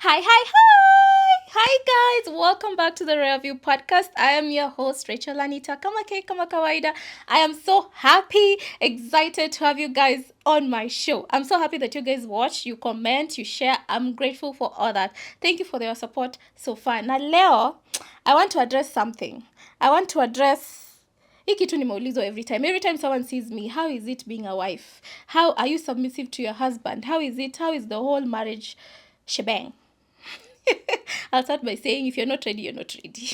Hi guys, welcome back to the Review Podcast. I am your host Rachel Anita. Kama kawaida. I am so happy, excited to have you guys on my show. I'm so happy that you guys watch, you comment, you share. I'm grateful for all that. Thank you for your support so far. Now leo, I want to address something. I want to address hii kitu nimeulizwa every time. Every time someone sees me, how is it being a wife? How are you submissive to your husband? How is the whole marriage shebang? I'll start by saying if you're not ready, you're not ready.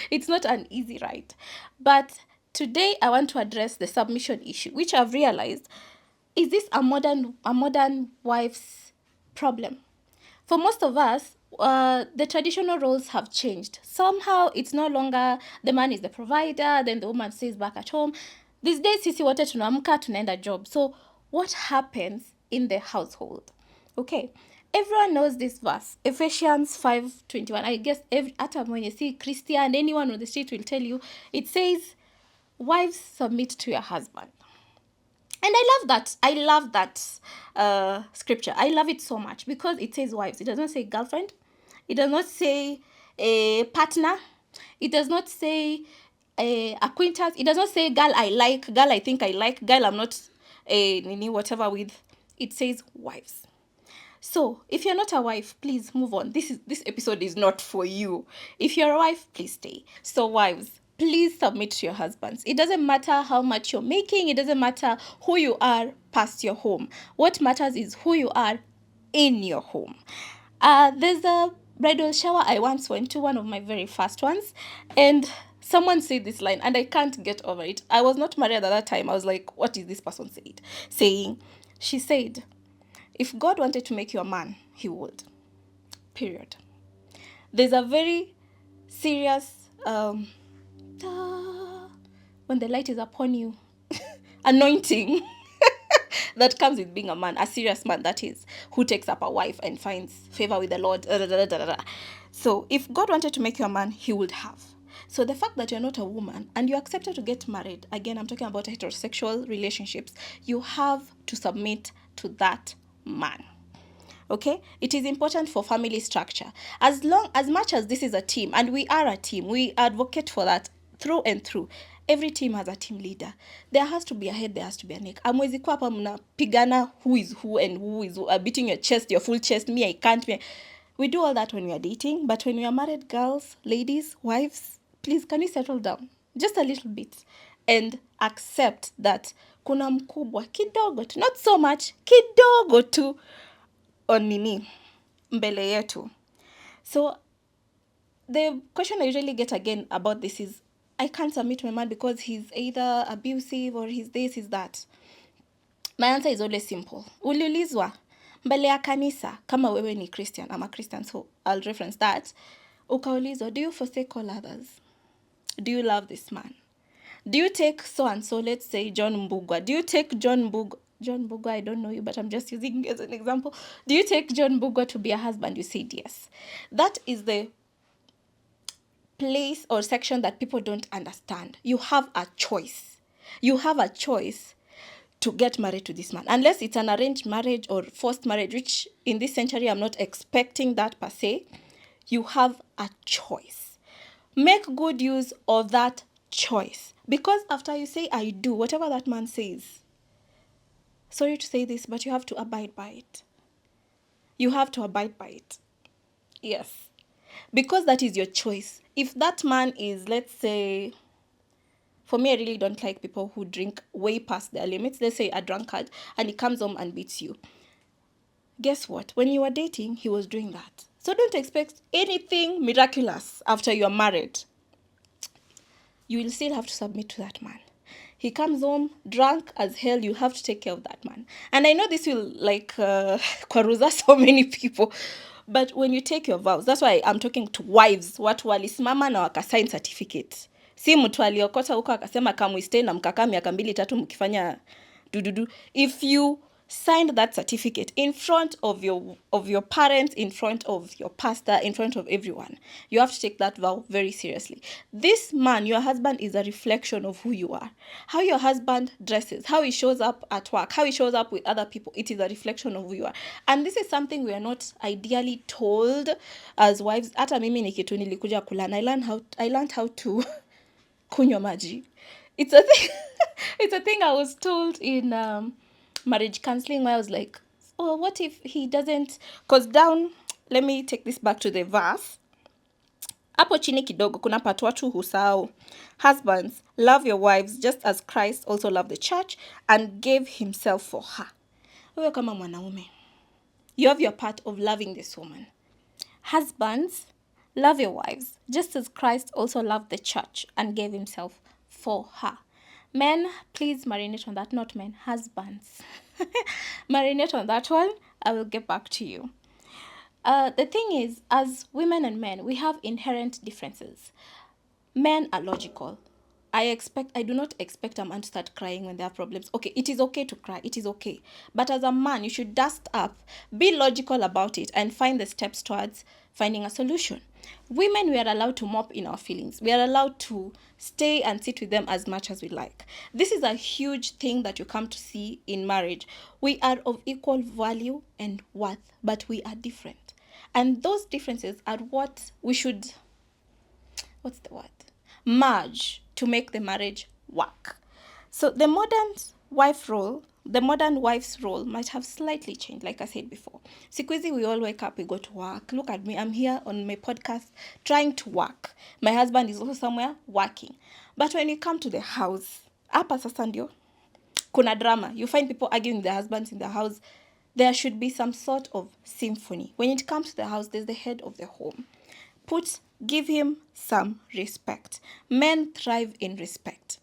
It's not an easy ride. But today I want to address the submission issue, which I've realized is this a modern wife's problem. For most of us, the traditional roles have changed. Somehow it's no longer the man is the provider, then the woman stays back at home. These days sisi wote tunaamka tunaenda job. So what happens in the household? Okay. Everyone knows this verse, Ephesians 5:21. I guess hata when you see Christian, anyone on the street will tell you, it says, wives submit to your husband. And I love that. I love that scripture. I love it so much because it says wives. It does not say girlfriend. It does not say a partner. It does not say a acquaintance. It does not say girl I like, girl I think I like, girl I'm not a nini whatever with. It says wives. So, if you're not a wife, please move on. This episode is not for you. If you're a wife, please stay. So, wives, please submit to your husbands. It doesn't matter how much you're making. It doesn't matter who you are past your home. What matters is who you are in your home. There's a bridal shower I once went to, one of my very first ones, and someone said this line, and I can't get over it. I was not married at that time. I was like, what is this person saying? She said, if God wanted to make you a man, he would. Period. There's a very serious, when the light is upon you, anointing that comes with being a man, a serious man, that is, who takes up a wife and finds favor with the Lord. So if God wanted to make you a man, he would have. So the fact that you're not a woman and you accepted to get married, again, I'm talking about heterosexual relationships, you have to submit to that man. Okay, it is important for family structure. As much as this is a team, and we are a team, we advocate for that through and through. Every team has a team leader. There has to be a head, there has to be a neck. Amwezi kuwa hapa mnapigana who is who and who is beating your chest, your full chest. Me, I can't. We do all that when we are dating, but when we are married, girls, ladies, wives, please can you settle down just a little bit and accept that kuna mkubwa kidogo tu, not so much, kidogo tu on nini mbele yetu. So the question I usually get again about this is, I can't submit my man because he's either abusive or he's this, he's that. My answer is always simple. Uliulizwa mbele ya kanisa, kama wewe ni Christian, I'm a Christian, so I'll reference that. Ukaulizwa, do you forsake all others? Do you love this man? Do you take so and so, let's say John Mbugwa? Do you take John Mbugwa, I don't know you, but I'm just using as an example. Do you take John Mbugwa to be a husband? You said yes. That is the place or section that people don't understand. You have a choice. You have a choice to get married to this man. Unless it's an arranged marriage or forced marriage, which in this century I'm not expecting that per se. You have a choice. Make good use of that choice. Because after you say I do, whatever that man says, sorry to say this, but you have to abide by it. You have to abide by it. Yes. Because that is your choice. If that man is, let's say, for me, I really don't like people who drink way past their limits. Let's say a drunkard, and he comes home and beats you. Guess what? When you were dating, he was doing that. So don't expect anything miraculous after you're married. You will still have to submit to that man. He comes home drunk as hell, you have to take care of that man. And I know this will kwaruza so many people. But when you take your vows, that's why I'm talking to wives, watu walisimama na wakasign certificate. Si mtu aliokota huko akasema come we stay na mkakaa miaka 2-3 mkifanya dududu. If you signed that certificate in front of your parents, in front of your pastor, in front of everyone. You have to take that vow very seriously. This man, your husband, is a reflection of who you are. How your husband dresses, how he shows up at work, how he shows up with other people, it is a reflection of who you are. And this is something we are not ideally told as wives. Hata mimi ni kitu nilikuja kulana. I learned how to kunywa maji. It's a thing. It's a thing I was told in marriage counseling, where I was like, oh, what if he doesn't? Because down, let me take this back to the verse. Hapo chini kidogo kuna part watu husahau. Husbands, love your wives just as Christ also loved the church and gave himself for her. Wewe kama mwanaume, you have your part of loving this woman. Husbands, love your wives, just as Christ also loved the church and gave himself for her. Men, please marinate on that. Not men, husbands. Marinate on that one. I will get back to you. The thing is, as women and men, we have inherent differences. Men are logical. I do not expect a man to start crying when there are problems. Okay, it is okay to cry. It is okay. But as a man, you should dust up, be logical about it, and find the steps towards finding a solution. Women, we are allowed to mop in our feelings. We are allowed to stay and sit with them as much as we like. This is a huge thing that you come to see in marriage. We are of equal value and worth, but we are different. And those differences are what we should, what's the word? Merge to make the marriage work. So the modern wife's role might have slightly changed, like I said before. Siku hizi we all wake up, we go to work. Look at me, I'm here on my podcast trying to work. My husband is also somewhere working. But when you come to the house, hapa sasa ndio kuna drama. You find people arguing with their husbands in the house. There should be some sort of symphony. When it comes to the house, there's the head of the home. Give him some respect. Men thrive in respect.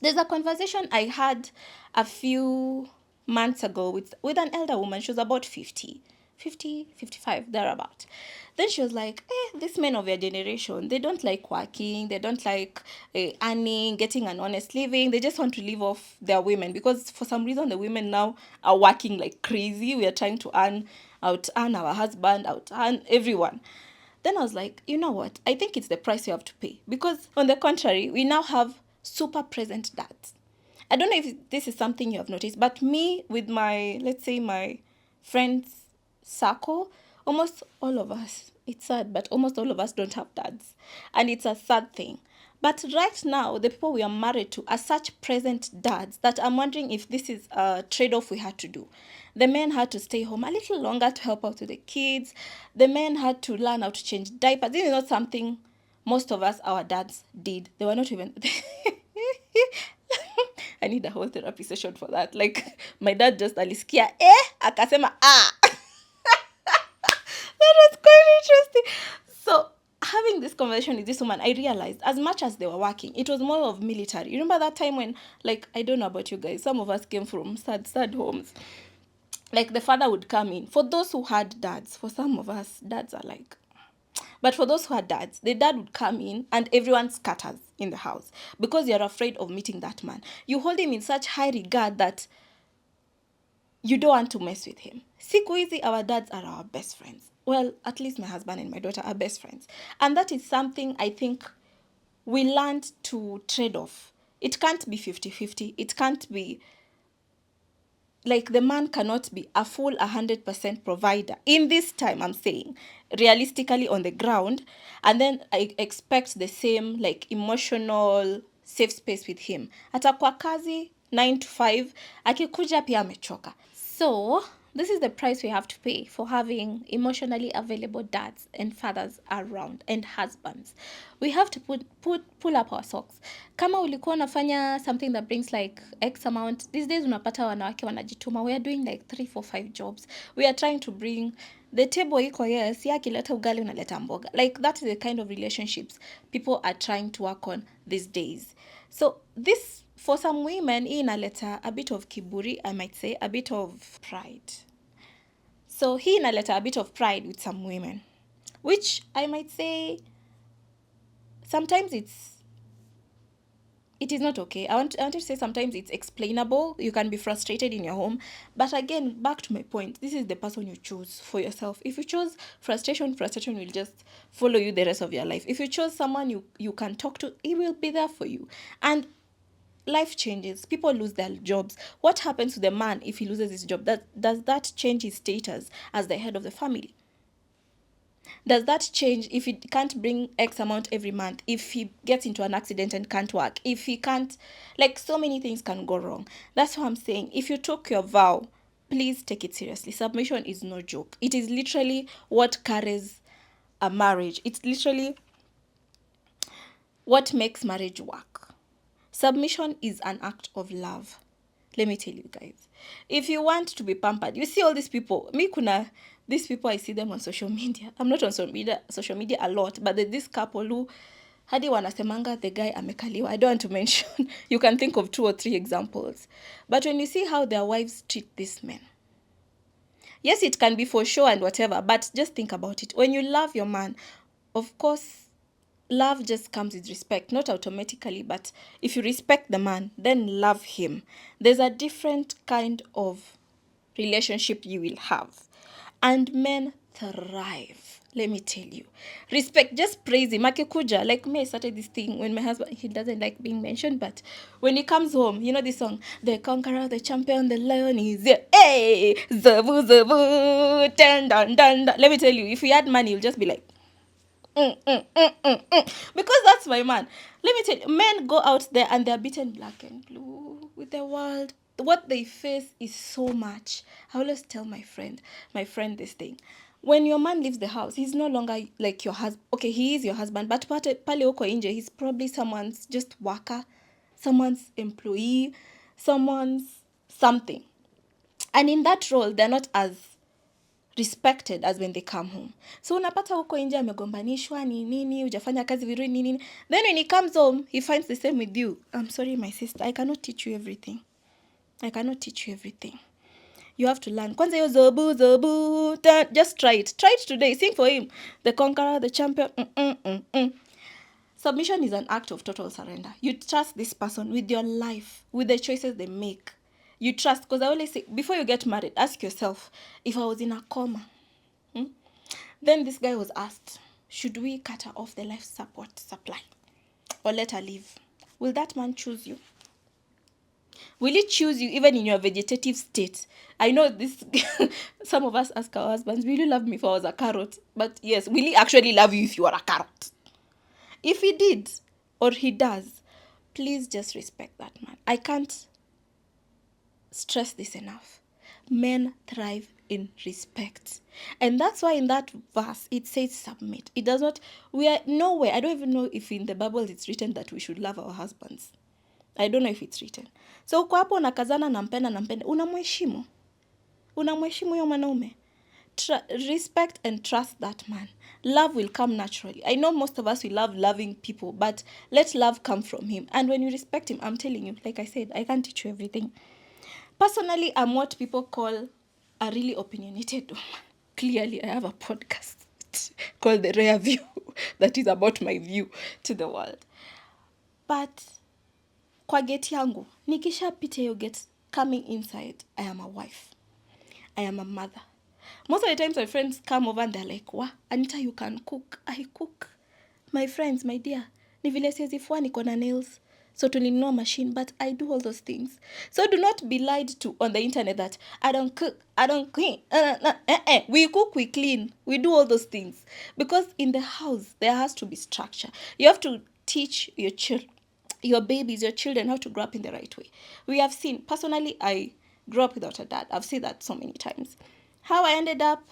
There's a conversation I had a few months ago with an elder woman. She was about 55, thereabout. Then she was like, these men of your generation, they don't like working, they don't like earning, getting an honest living. They just want to live off their women, because for some reason the women now are working like crazy. We are trying to out earn our husband, out earn everyone. Then I was like, you know what? I think it's the price you have to pay. Because on the contrary, we now have super present dads. I don't know if this is something you have noticed, but me with my, let's say, my friends circle, almost all of us, it's sad, but almost all of us don't have dads. And it's a sad thing. But right now, the people we are married to are such present dads that I'm wondering if this is a trade-off we had to do. The men had to stay home a little longer to help out with the kids. The men had to learn how to change diapers. This is not something most of us, our dads, did. They were not even... I need a whole therapy session for that. Like, my dad just alisikia, akasema, ah. That was quite interesting. So, having this conversation with this woman, I realized as much as they were working, it was more of military. You remember that time when, like, I don't know about you guys, some of us came from sad homes. Like, the father would come in. For those who had dads, for some of us, dads are like... But for those who had dads, the dad would come in and everyone scatters in the house because you're afraid of meeting that man. You hold him in such high regard that you don't want to mess with him. Siku hizi, our dads are our best friends. Well, at least my husband and my daughter are best friends. And that is something I think we learned to trade off. It can't be 50-50. It can't be... Like, the man cannot be a full 100% provider. In this time, I'm saying, realistically on the ground. And then I expect the same, like, emotional safe space with him. Atakuwa kazi, 9 to 5. Akikuja pia amechoka. So, this is the price we have to pay for having emotionally available dads and fathers around, and husbands. We have to pull up our socks. Kama ulikuwa unafanya something that brings like X amount, these days unapata wanawake wanajituma. We are doing like 3, 4, 5 jobs. We are trying to bring the table iko, yes, ya kileta ugali unaleta mboga. Like, that is the kind of relationships people are trying to work on these days. So this, for some women, hii inaleta a bit of kiburi, I might say, a bit of pride. So hii inaleta a bit of pride with some women, which I might say sometimes it is not okay. I want to say sometimes it's explainable. You can be frustrated in your home. But again, back to my point, this is the person you choose for yourself. If you chose frustration will just follow you the rest of your life. If you chose someone you can talk to, he will be there for you. And life changes. People lose their jobs. What happens to the man if he loses his job? Does that change his status as the head of the family? Does that change if he can't bring X amount every month? If he gets into an accident and can't work? If he can't, like, so many things can go wrong. That's what I'm saying. If you took your vow, please take it seriously. Submission is no joke. It is literally what carries a marriage. It's literally what makes marriage work. Submission is an act of love. Let me tell you guys. If you want to be pampered, you see all these people. These people, I see them on social media. I'm not on social media a lot, but there's this couple who hadi wanasemanga the guy amekaliwa. I don't want to mention. You can think of 2 or 3 examples. But when you see how their wives treat these men, yes, it can be for show and whatever, but just think about it. When you love your man, of course, love just comes with respect, not automatically, but if you respect the man, then love him. There's a different kind of relationship you will have. And men thrive. Let me tell you. Respect, just praise him. Akikuja, like me, I started this thing when my husband, he doesn't like being mentioned, but when he comes home, you know this song, the conqueror, the champion, the lion is here. Hey, zabu, zabu, dun, dun, dun, dun. Let me tell you, if he had money, he'll just be like, because that's my man. Let me tell you, men go out there and they're beaten black and blue with the world. What they face is so much. I always tell my friend this thing. When your man leaves the house, he's no longer like your husband. Okay, he is your husband, but pale uko nje, he's probably someone's just worker, someone's employee, someone's something. And in that role, they're not as respected as when they come home. So unapata huko nje amegombanishwa ni nini, hujafanya kazi vizuri ni nini. Then when he comes home, he finds the same with you. I'm sorry, my sister, I cannot teach you everything. You have to learn. Kwanza hiyo zobu, just try it. Try it today. Sing for him. The conqueror, the champion. Submission is an act of total surrender. You trust this person with your life, with the choices they make. You trust, because I always say, before you get married, ask yourself, if I was in a coma, then this guy was asked, should we cut her off the life support supply or let her live? Will that man choose you? Will he choose you even in your vegetative state? I know this, some of us ask our husbands, will you love me if I was a carrot? But yes, will he actually love you if you are a carrot? If he did, or he does, please just respect that man. I can't stress this enough. Men thrive in respect. And that's why in that verse it says submit. It does not, we are nowhere. I don't even know if in the Bible it's written that we should love our husbands. I don't know if it's written. So uko hapo unakazana nampenda, unamheshimu huyo mwanaume. Respect and trust that man. Love will come naturally. I know most of us, we love loving people, but let love come from him. And when you respect him, I'm telling you, like I said, I can't teach you everything. Personally, I'm what people call a really opinionated woman. Clearly, I have a podcast called The Rare View that is about my view to the world. But kwa gate yangu, nikishapita hiyo gate, coming inside, I am a wife. I am a mother. Most of the times my friends come over and they're like, "Wow, Anita, you can cook." I cook. My friends, my dear, ni vile siezifua niko na nails. So tulinunua machine, but I do all those things. So do not be lied to on the internet that I don't cook, I don't clean. We cook, we clean, we do all those things. Because in the house, there has to be structure. You have to teach your babies, your children, how to grow up in the right way. We have seen, personally, I grew up without a dad. I've seen that so many times. How I ended up,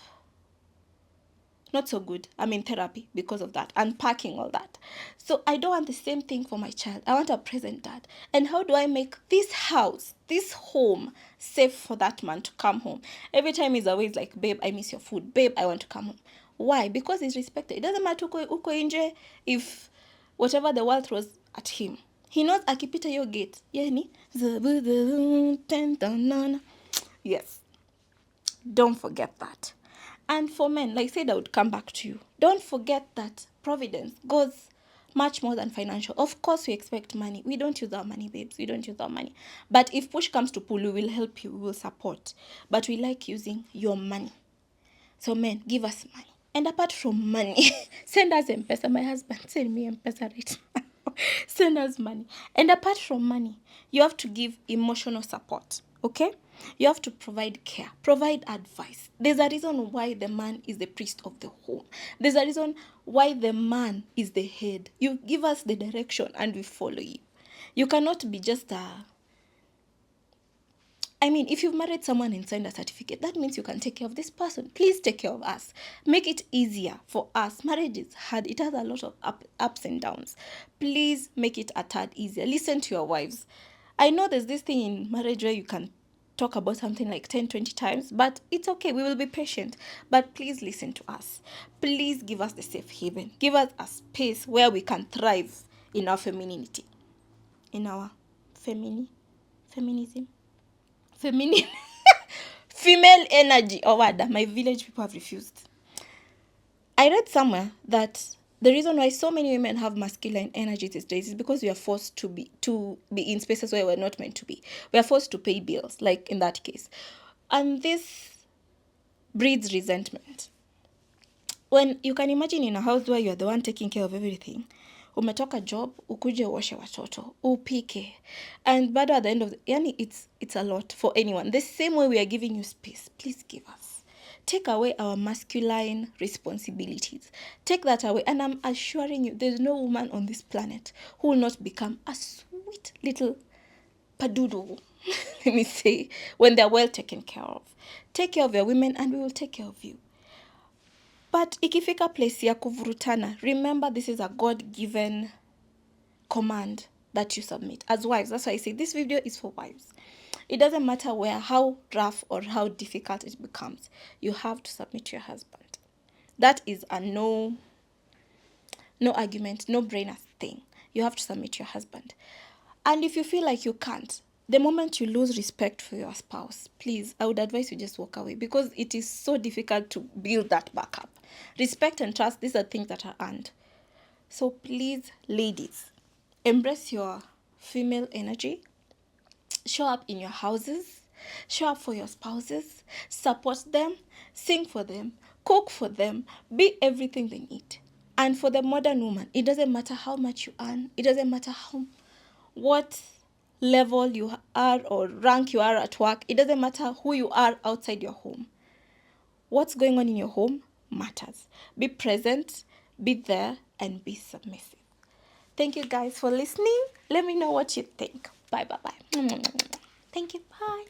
not so good. I'm in therapy because of that, unpacking all that. So I don't want the same thing for my child. I want a present dad. And how do I make this house, this home, safe for that man to come home? Every time he's away, it's like, babe, I miss your food. Babe, I want to come home. Why? Because he's respected. It doesn't matter uko nje if whatever the world throws at him. He knows akipita your gate. Yani, yes. Don't forget that. And for men, like I said, I would come back to you. Don't forget that providence goes much more than financial. Of course, we expect money. We don't use our money, babes. We don't use our money. But if push comes to pull, we will help you. We will support. But we like using your money. So men, give us money. And apart from money, send us M-Pesa. My husband, send me M-Pesa right now. Send us money. And apart from money, you have to give emotional support. Okay? You have to provide care, provide advice. There's a reason why the man is the priest of the home. There's a reason why the man is the head. You give us the direction and we follow you. You cannot be just if you've married someone and signed a certificate, that means you can take care of this person. Please take care of us. Make it easier for us. Marriage is hard. It has a lot of ups and downs. Please make it a tad easier. Listen to your wives. I know there's this thing in marriage where you can talk about something like 10, 20 times, but it's okay. We will be patient. But please listen to us. Please give us the safe haven. Give us a space where we can thrive in our femininity. In our feminism. Feminine. Female energy. Oh, what? My village people have refused. I read somewhere that the reason why so many women have masculine energy these days is because we are forced to be in spaces where we're not meant to be. We are forced to pay bills, like in that case. And this breeds resentment. When you can imagine in a house where you're the one taking care of everything, umetoka job, ukuje uoshe watoto, upike, and bado at the end of it's a lot for anyone. The same way we are giving you space, please give us. Take away our masculine responsibilities. Take that away, and I'm assuring you, there's no woman on this planet who will not become a sweet little padudu, let me say, when they're well taken care of. Take care of your women, and we will take care of you. But ikifika place ya kuvurutana, remember this is a God-given command that you submit. As wives, that's why I say this video is for wives. It doesn't matter how rough or how difficult it becomes. You have to submit to your husband. That is a no argument, no brainer thing. You have to submit to your husband. And if you feel like you can't, the moment you lose respect for your spouse, please, I would advise you just walk away, because it is so difficult to build that back up. Respect and trust, these are things that are earned. So please, ladies, embrace your female energy. Show up in your houses. Show up for your spouses. Support them. Sing for them. Cook for them. Be everything they need. And for the modern woman, it doesn't matter how much you earn. It doesn't matter what level you are or rank you are at work. It doesn't matter who you are outside your home. What's going on in your home matters. Be present, be there, and be submissive. Thank you guys for listening. Let me know what you think. Bye. Thank you. Bye.